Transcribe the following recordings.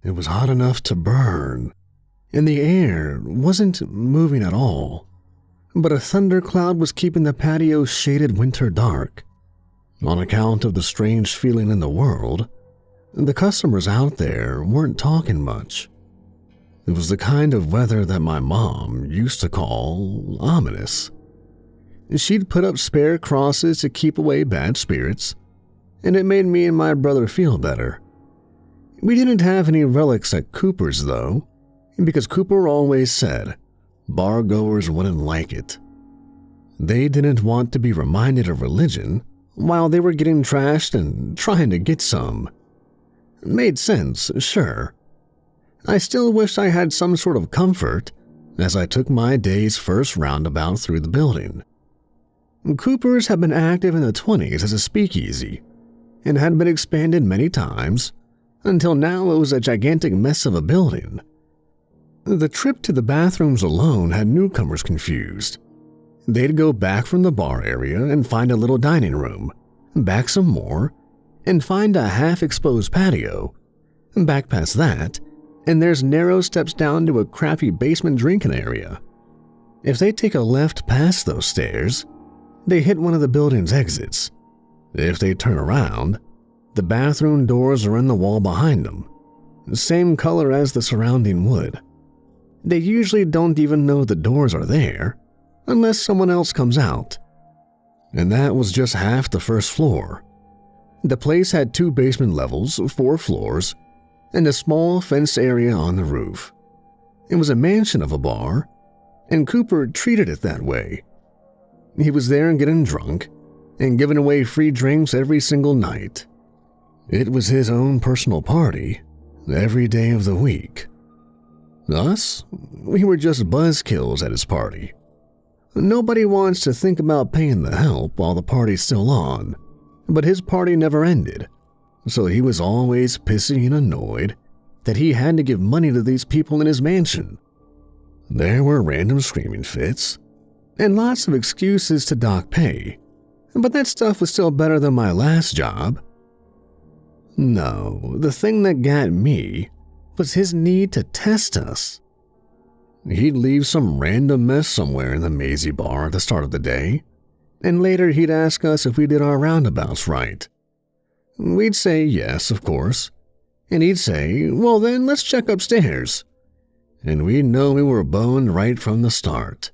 It was hot enough to burn, and the air wasn't moving at all, but a thundercloud was keeping the patio shaded winter dark. On account of the strange feeling in the world, the customers out there weren't talking much. It was the kind of weather that my mom used to call ominous. She'd put up spare crosses to keep away bad spirits, and it made me and my brother feel better. We didn't have any relics at Cooper's, though, because Cooper always said bar-goers wouldn't like it. They didn't want to be reminded of religion while they were getting trashed and trying to get some. Made sense, sure. I still wish I had some sort of comfort as I took my day's first roundabout through the building. Cooper's had been active in the 20s as a speakeasy and had been expanded many times until now it was a gigantic mess of a building. The trip to the bathrooms alone had newcomers confused. They'd go back from the bar area and find a little dining room, back some more, and find a half-exposed patio, back past that, and there's narrow steps down to a crappy basement drinking area. If they take a left past those stairs, they hit one of the building's exits. If they turn around, the bathroom doors are in the wall behind them, same color as the surrounding wood. They usually don't even know the doors are there unless someone else comes out. And that was just half the first floor. The place had 2 basement levels, 4 floors, and a small fenced area on the roof. It was a mansion of a bar, and Cooper treated it that way. He was there getting drunk and giving away free drinks every single night. It was his own personal party every day of the week. Us? We were just buzzkills at his party. Nobody wants to think about paying the help while the party's still on, but his party never ended, so he was always pissy and annoyed that he had to give money to these people in his mansion. There were random screaming fits, and lots of excuses to dock pay, but that stuff was still better than my last job. No, the thing that got me was his need to test us. He'd leave some random mess somewhere in the Maisie bar at the start of the day, and later he'd ask us if we did our roundabouts right. We'd say yes, of course, and he'd say, well then, let's check upstairs. And we'd know we were boned right from the start.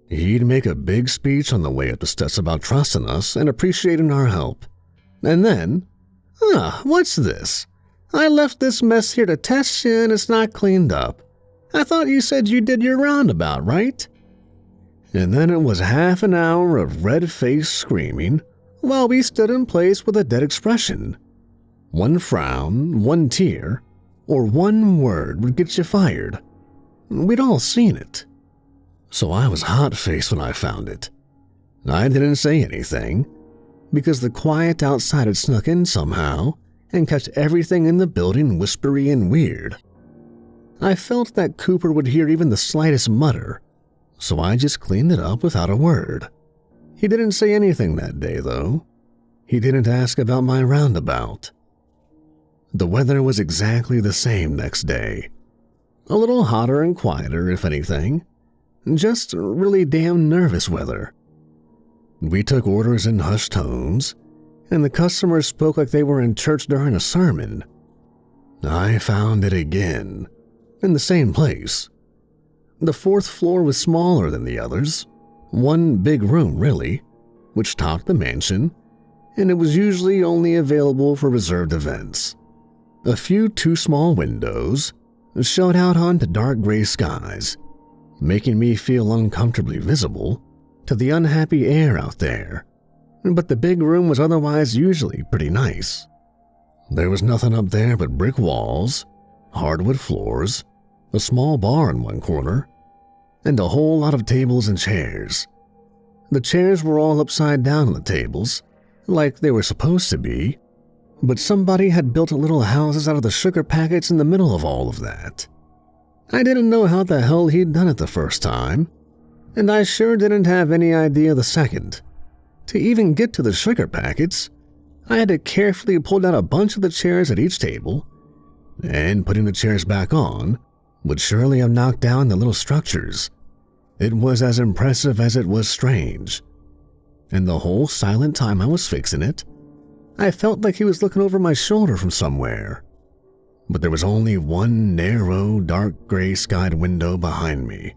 He'd make a big speech on the way up the steps about trusting us and appreciating our help. And then, what's this? I left this mess here to test you and it's not cleaned up. I thought you said you did your roundabout, right? And then it was half an hour of red-faced screaming while we stood in place with a dead expression. One frown, one tear, or one word would get you fired. We'd all seen it. So I was hot-faced when I found it. I didn't say anything, because the quiet outside had snuck in somehow and kept everything in the building whispery and weird. I felt that Cooper would hear even the slightest mutter, so I just cleaned it up without a word. He didn't say anything that day, though. He didn't ask about my roundabout. The weather was exactly the same next day. A little hotter and quieter, if anything. Just really damn nervous weather. We took orders in hushed tones, and the customers spoke like they were in church during a sermon. I found it again, in the same place. The 4th floor was smaller than the others, one big room really, which topped the mansion, and it was usually only available for reserved events. A few too small windows showed out onto dark gray skies, making me feel uncomfortably visible to the unhappy air out there, but the big room was otherwise usually pretty nice. There was nothing up there but brick walls, hardwood floors, a small bar in one corner, and a whole lot of tables and chairs. The chairs were all upside down on the tables, like they were supposed to be, but somebody had built little houses out of the sugar packets in the middle of all of that. I didn't know how the hell he'd done it the first time, and I sure didn't have any idea the second. To even get to the sugar packets, I had to carefully pull down a bunch of the chairs at each table, and putting the chairs back on would surely have knocked down the little structures. It was as impressive as it was strange. And the whole silent time I was fixing it, I felt like he was looking over my shoulder from somewhere. But there was only one narrow, dark gray skied window behind me.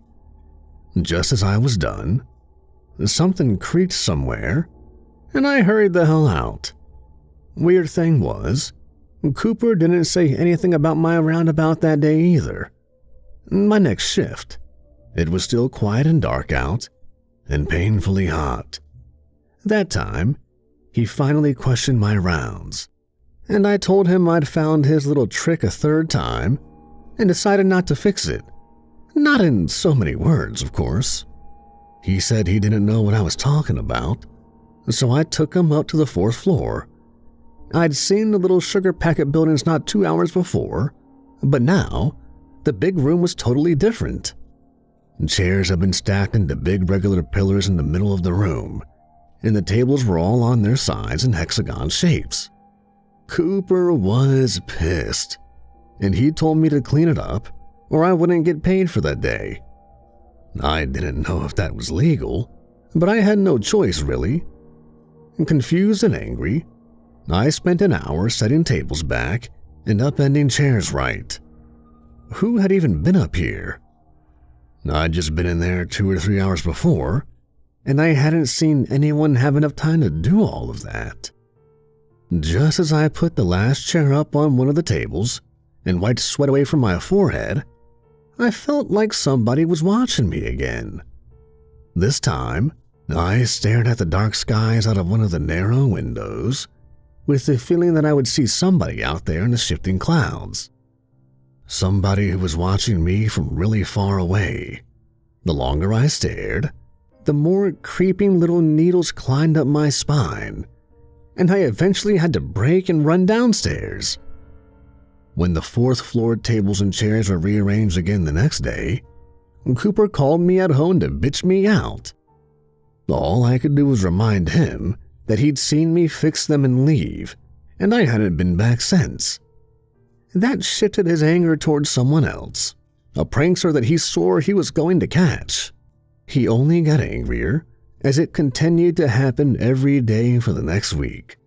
Just as I was done, something creaked somewhere, and I hurried the hell out. Weird thing was, Cooper didn't say anything about my roundabout that day either. My next shift, it was still quiet and dark out, and painfully hot. That time, he finally questioned my rounds, and I told him I'd found his little trick a third time and decided not to fix it. Not in so many words, of course. He said he didn't know what I was talking about, so I took him up to the 4th floor. I'd seen the little sugar packet buildings not 2 hours before, but now the big room was totally different. Chairs had been stacked into big regular pillars in the middle of the room, and the tables were all on their sides in hexagon shapes. Cooper was pissed, and he told me to clean it up or I wouldn't get paid for that day. I didn't know if that was legal, but I had no choice really. Confused and angry, I spent an hour setting tables back and upending chairs right. Who had even been up here? I'd just been in there 2 or 3 hours before, and I hadn't seen anyone have enough time to do all of that. Just as I put the last chair up on one of the tables and wiped sweat away from my forehead, I felt like somebody was watching me again. This time, I stared at the dark skies out of one of the narrow windows with the feeling that I would see somebody out there in the shifting clouds. Somebody who was watching me from really far away. The longer I stared, the more creeping little needles climbed up my spine, and I eventually had to break and run downstairs. When the 4th floor tables and chairs were rearranged again the next day, Cooper called me at home to bitch me out. All I could do was remind him that he'd seen me fix them and leave, and I hadn't been back since. That shifted his anger towards someone else, a prankster that he swore he was going to catch. He only got angrier as it continued to happen every day for the next week.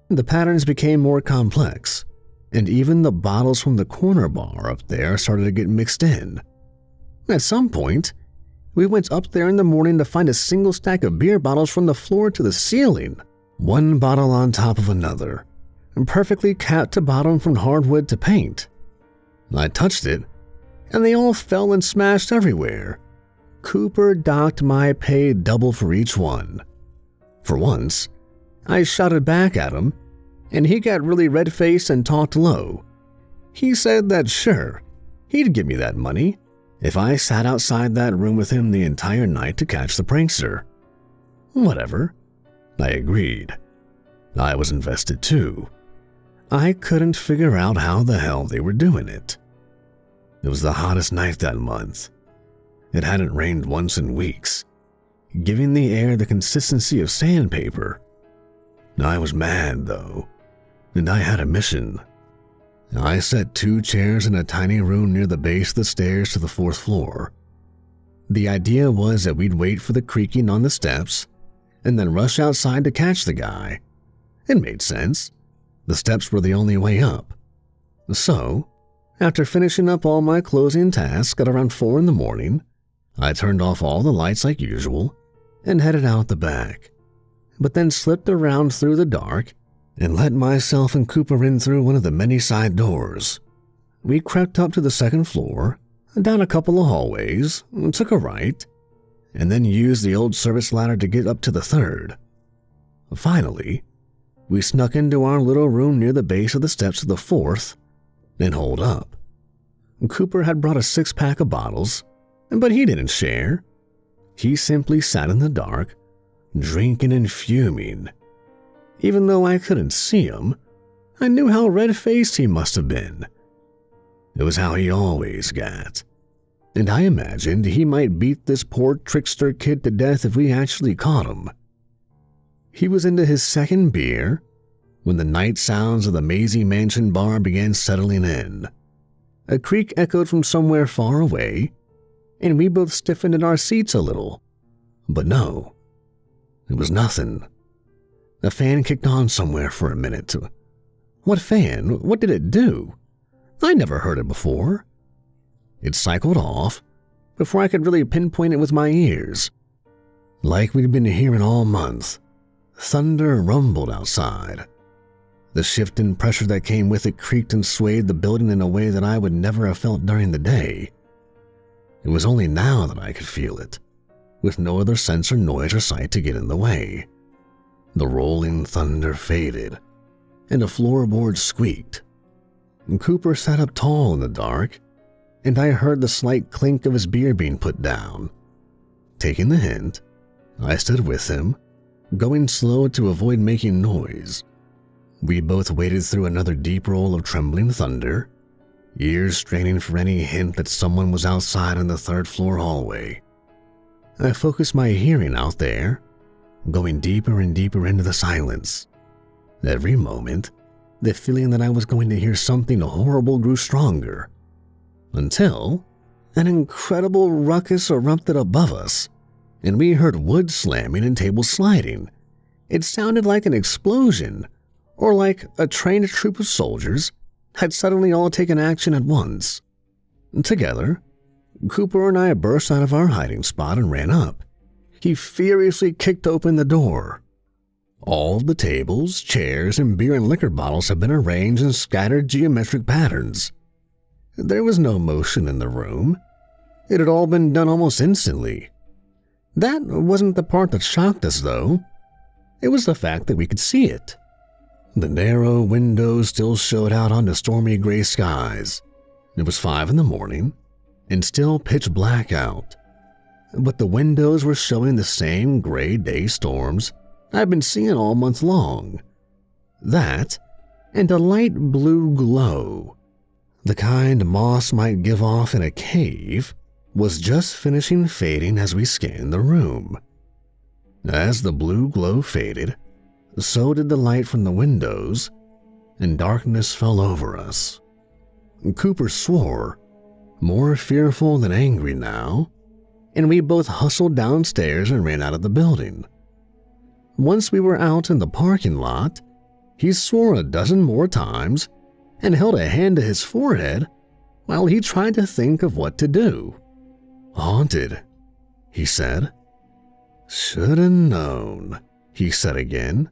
The patterns became more complex, and even the bottles from the corner bar up there started to get mixed in. At some point, we went up there in the morning to find a single stack of beer bottles from the floor to the ceiling, one bottle on top of another, and perfectly capped to bottom from hardwood to paint. I touched it, and they all fell and smashed everywhere. Cooper docked my pay double for each one. For once, I shouted back at him, and he got really red-faced and talked low. He said that sure, he'd give me that money if I sat outside that room with him the entire night to catch the prankster. Whatever, I agreed. I was invested too. I couldn't figure out how the hell they were doing it. It was the hottest night that month. It hadn't rained once in weeks, giving the air the consistency of sandpaper. I was mad, though, and I had a mission. I set 2 chairs in a tiny room near the base of the stairs to the 4th floor. The idea was that we'd wait for the creaking on the steps and then rush outside to catch the guy. It made sense. The steps were the only way up. So, after finishing up all my closing tasks at around 4 in the morning, I turned off all the lights like usual and headed out the back, but then slipped around through the dark and let myself and Cooper in through one of the many side doors. We crept up to the 2nd floor, down a couple of hallways, took a right, and then used the old service ladder to get up to the 3rd. Finally, we snuck into our little room near the base of the steps of the 4th and holed up. Cooper had brought a 6-pack of bottles, but he didn't share. He simply sat in the dark, drinking and fuming. Even though I couldn't see him, I knew how red-faced he must have been. It was how he always got, and I imagined he might beat this poor trickster kid to death if we actually caught him. He was into his 2nd beer, when the night sounds of the Maisie Mansion bar began settling in. A creak echoed from somewhere far away, and we both stiffened in our seats a little. But no, it was nothing. The fan kicked on somewhere for a minute. What fan? What did it do? I never heard it before. It cycled off before I could really pinpoint it with my ears. Like we'd been hearing all month, thunder rumbled outside. The shift in pressure that came with it creaked and swayed the building in a way that I would never have felt during the day. It was only now that I could feel it, with no other sense or noise or sight to get in the way. The rolling thunder faded, and the floorboards squeaked. Cooper sat up tall in the dark, and I heard the slight clink of his beer being put down. Taking the hint, I stood with him, going slow to avoid making noise. We both waited through another deep roll of trembling thunder, ears straining for any hint that someone was outside in the third-floor hallway. I focused my hearing out there, going deeper and deeper into the silence. Every moment, the feeling that I was going to hear something horrible grew stronger, until an incredible ruckus erupted above us, and we heard wood slamming and tables sliding. It sounded like an explosion, or like a trained troop of soldiers had suddenly all taken action at once. Together, Cooper and I burst out of our hiding spot and ran up. He furiously kicked open the door. All of the tables, chairs, and beer and liquor bottles had been arranged in scattered geometric patterns. There was no motion in the room. It had all been done almost instantly. That wasn't the part that shocked us, though. It was the fact that we could see it. The narrow windows still showed out onto stormy gray skies. It was 5 a.m, and still pitch black out. But the windows were showing the same gray day storms I've been seeing all month long. That, and a light blue glow, the kind moss might give off in a cave, was just finishing fading as we scanned the room. As the blue glow faded, so did the light from the windows, and darkness fell over us. Cooper swore, more fearful than angry now, and we both hustled downstairs and ran out of the building. Once we were out in the parking lot, he swore a dozen more times and held a hand to his forehead while he tried to think of what to do. "Haunted," he said. "Shoulda known," he said again.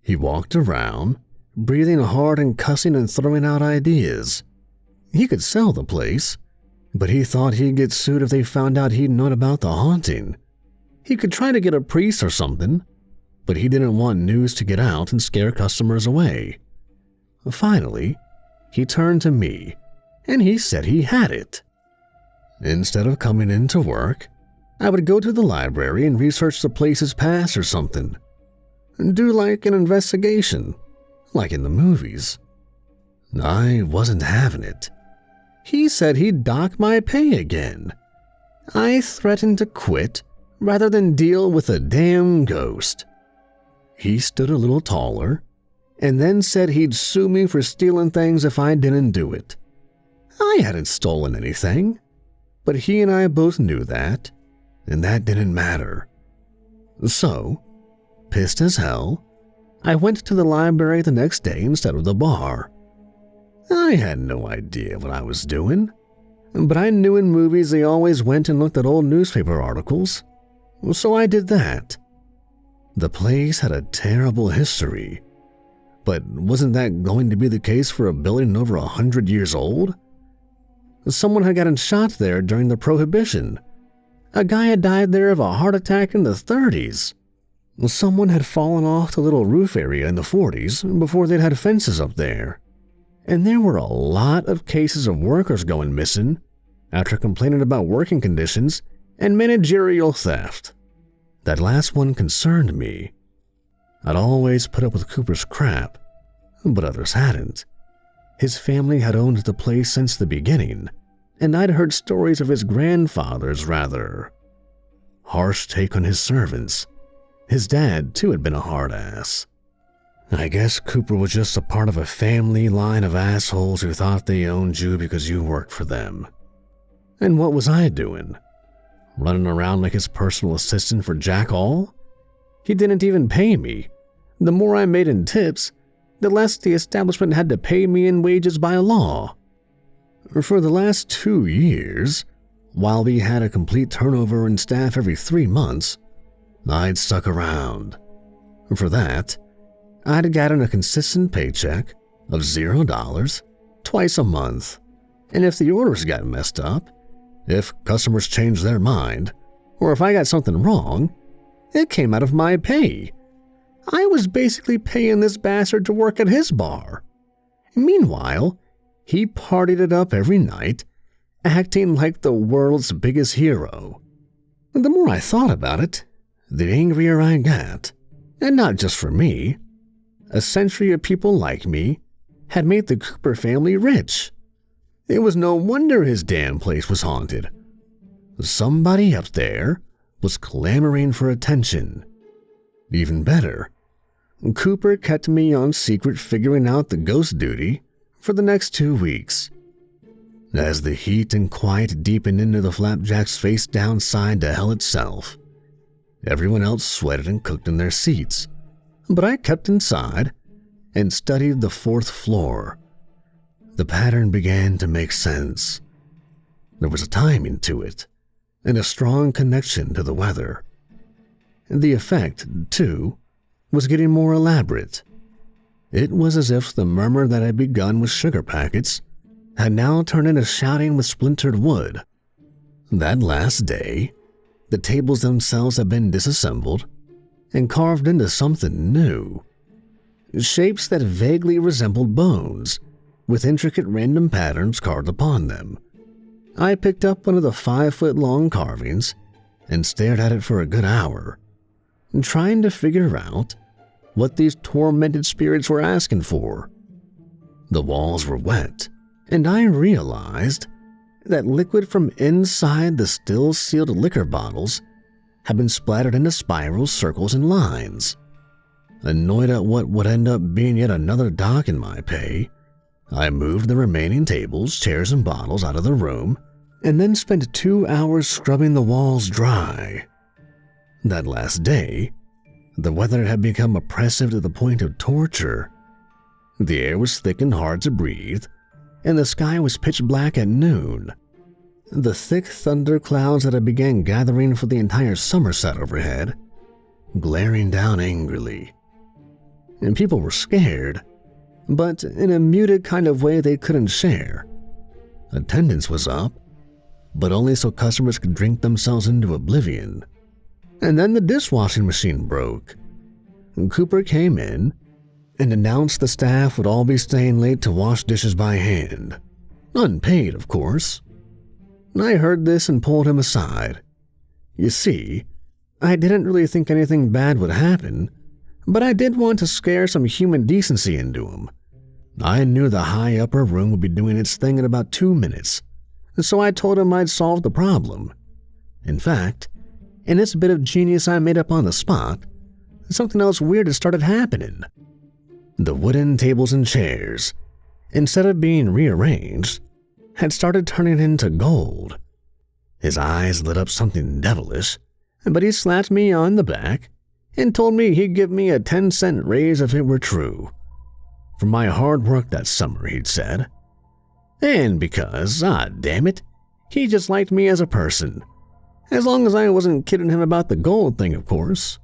He walked around, breathing hard and cussing and throwing out ideas. He could sell the place, but he thought he'd get sued if they found out he'd known about the haunting. He could try to get a priest or something, but he didn't want news to get out and scare customers away. Finally, he turned to me, and he said he had it. Instead of coming in to work, I would go to the library and research the place's past or something. Do like an investigation, like in the movies. I wasn't having it. He said he'd dock my pay again. I threatened to quit rather than deal with a damn ghost. He stood a little taller and then said he'd sue me for stealing things if I didn't do it. I hadn't stolen anything, but he and I both knew that, and that didn't matter. So, pissed as hell, I went to the library the next day instead of the bar. I had no idea what I was doing, but I knew in movies they always went and looked at old newspaper articles, so I did that. The place had a terrible history, but wasn't that going to be the case for a building over 100 years old? Someone had gotten shot there during the Prohibition. A guy had died there of a heart attack in the 30s. Someone had fallen off the little roof area in the 40s before they'd had fences up there. And there were a lot of cases of workers going missing after complaining about working conditions and managerial theft. That last one concerned me. I'd always put up with Cooper's crap, but others hadn't. His family had owned the place since the beginning, and I'd heard stories of his grandfather's rather harsh take on his servants. His dad, too, had been a hard ass. I guess Cooper was just a part of a family line of assholes who thought they owned you because you worked for them. And what was I doing? Running around like his personal assistant for jack all? He didn't even pay me. The more I made in tips, the less the establishment had to pay me in wages by law. For the last 2 years, while we had a complete turnover in staff every 3 months, I'd stuck around. For that, I'd gotten a consistent paycheck of $0 twice a month. And if the orders got messed up, if customers changed their mind, or if I got something wrong, it came out of my pay. I was basically paying this bastard to work at his bar. Meanwhile, he partied it up every night, acting like the world's biggest hero. The more I thought about it, the angrier I got. And not just for me. A century of people like me had made the Cooper family rich. It was no wonder his damn place was haunted. Somebody up there was clamoring for attention. Even better, Cooper kept me on secret figuring out the ghost duty for the next 2 weeks. As the heat and quiet deepened into the Flapjack's face downside to hell itself, everyone else sweated and cooked in their seats, but I kept inside and studied the 4th floor. The pattern began to make sense. There was a timing to it, and a strong connection to the weather. The effect, too, was getting more elaborate. It was as if the murmur that had begun with sugar packets had now turned into shouting with splintered wood. That last day, the tables themselves had been disassembled and carved into something new. Shapes that vaguely resembled bones, with intricate random patterns carved upon them. I picked up one of the 5-foot-long carvings and stared at it for a good hour, trying to figure out what these tormented spirits were asking for. The walls were wet, and I realized that liquid from inside the still-sealed liquor bottles had been splattered into spirals, circles, and lines. Annoyed at what would end up being yet another dock in my pay, I moved the remaining tables, chairs, and bottles out of the room, and then spent 2 hours scrubbing the walls dry. That last day, the weather had become oppressive to the point of torture. The air was thick and hard to breathe, and the sky was pitch black at noon. The thick thunder clouds that had begun gathering for the entire summer sat overhead, glaring down angrily. And people were scared, but in a muted kind of way they couldn't share. Attendance was up, but only so customers could drink themselves into oblivion. And then the dishwashing machine broke. Cooper came in and announced the staff would all be staying late to wash dishes by hand. Unpaid, of course. I heard this and pulled him aside. You see, I didn't really think anything bad would happen, but I did want to scare some human decency into him. I knew the high upper room would be doing its thing in about 2 minutes, so I told him I'd solve the problem. In fact, in this bit of genius I made up on the spot, something else weird had started happening. The wooden tables and chairs, instead of being rearranged, had started turning into gold. His eyes lit up something devilish, but he slapped me on the back and told me he'd give me a 10-cent raise if it were true. For my hard work that summer, he'd said. And because, damn it, he just liked me as a person. As long as I wasn't kidding him about the gold thing, of course.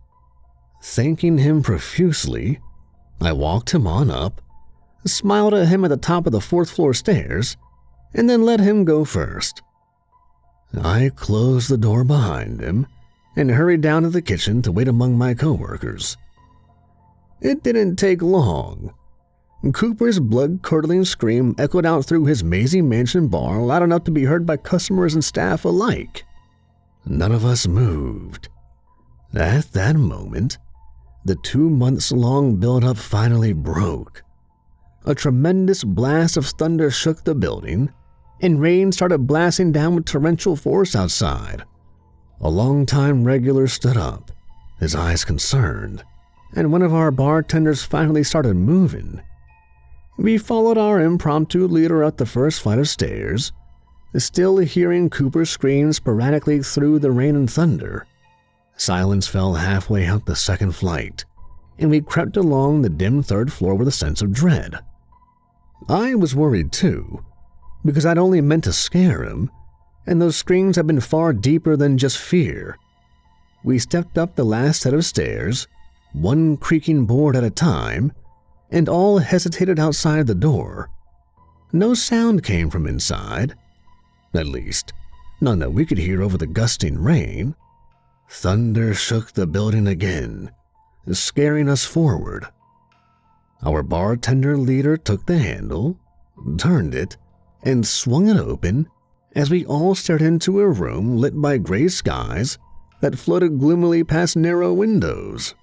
Thanking him profusely, I walked him on up, smiled at him at the top of the 4th floor stairs, and then let him go first. I closed the door behind him and hurried down to the kitchen to wait among my coworkers. It didn't take long. Cooper's blood-curdling scream echoed out through his mazy mansion bar loud enough to be heard by customers and staff alike. None of us moved. At that moment, the 2-months-long build-up finally broke. A tremendous blast of thunder shook the building, and rain started blasting down with torrential force outside. A long-time regular stood up, his eyes concerned. and one of our bartenders finally started moving. We followed our impromptu leader up the first flight of stairs, still hearing Cooper scream sporadically through the rain and thunder. Silence fell halfway up the second flight, and we crept along the dim third floor with a sense of dread. I was worried too, because I'd only meant to scare him, and those screams had been far deeper than just fear. We stepped up the last set of stairs, one creaking board at a time, and all hesitated outside the door. No sound came from inside, at least none that we could hear over the gusting rain. Thunder shook the building again, scaring us forward. Our bartender leader took the handle, turned it, and swung it open as we all stared into a room lit by gray skies that floated gloomily past narrow windows.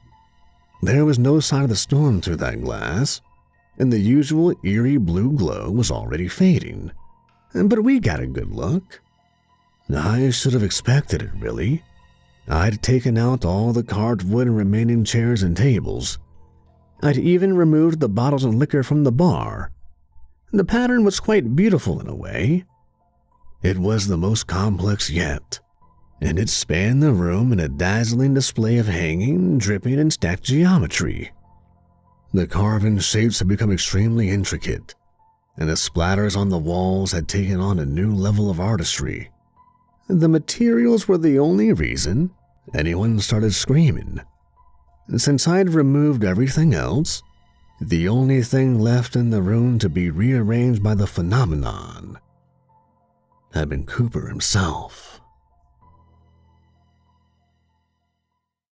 There was no sign of the storm through that glass, and the usual eerie blue glow was already fading. But we got a good look. I should have expected it, really. I'd taken out all the carved wood and remaining chairs and tables. I'd even removed the bottles and liquor from the bar. The pattern was quite beautiful in a way. It was the most complex yet, and it spanned the room in a dazzling display of hanging, dripping, and stacked geometry. The carving shapes had become extremely intricate, and the splatters on the walls had taken on a new level of artistry. The materials were the only reason anyone started screaming. Since I'd removed everything else, the only thing left in the room to be rearranged by the phenomenon had been Cooper himself.